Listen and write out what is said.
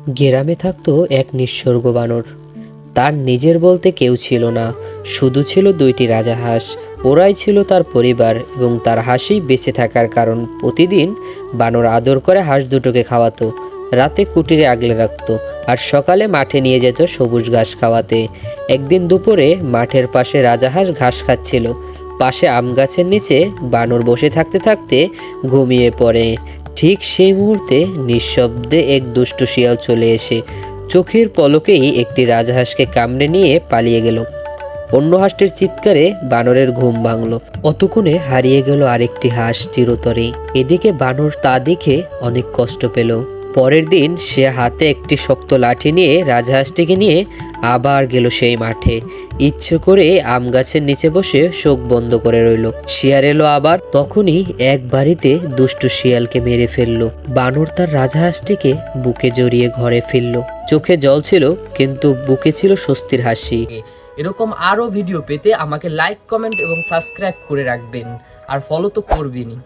গ্রামে থাকতো এক নিঃস্বর্গ বানর। তার নিজের বলতে কেউ ছিল না, শুধু ছিল দুইটি রাজাহাঁস। ওরাই ছিল তার পরিবার এবং তার হাসি বেঁচে থাকার কারণ। প্রতিদিন বানর আদর করে হাঁস দুটোকে খাওয়াতো, রাতে কুটিরে আগলে রাখতো, আর সকালে মাঠে নিয়ে যেত সবুজ ঘাস খাওয়াতে। একদিন দুপুরে মাঠের পাশে রাজাহাঁস ঘাস খাচ্ছিল। পাশে আম গাছের নিচে বানর বসে থাকতে থাকতে ঘুমিয়ে পড়ে। ঠিক সেই মুহূর্তে নিঃশব্দে এক দুষ্টু শিয়াল চলে এসে চোখের পলকেই একটি রাজহাঁসকে কামড়ে নিয়ে পালিয়ে গেল। অন্য হাঁসটির চিৎকারে বানরের ঘুম ভাঙল। অতক্ষণে হারিয়ে গেল আরেকটি হাঁস চিরতরে। এদিকে বানর তা দেখে অনেক কষ্ট পেল। পরের দিন সে হাতে একটি শক্ত লাঠি নিয়ে রাজহাঁসটিকে নিয়ে আবার গেল সেই মাঠে। ইচ্ছে করে আম গাছের নিচে বসে চোখ বন্ধ করে রইল। শিয়াল এলো আবার। তখনই এক বাড়িতে দুষ্টু শিয়ালকে মেরে ফেললো। বানর তার রাজহাঁসটিকে বুকে জড়িয়ে ঘরে ফিরল। চোখে জল ছিল, কিন্তু বুকে ছিল স্বস্তির হাসি। এরকম আরো ভিডিও পেতে আমাকে লাইক, কমেন্ট এবং সাবস্ক্রাইব করে রাখবেন, আর ফলো তো করবেনই।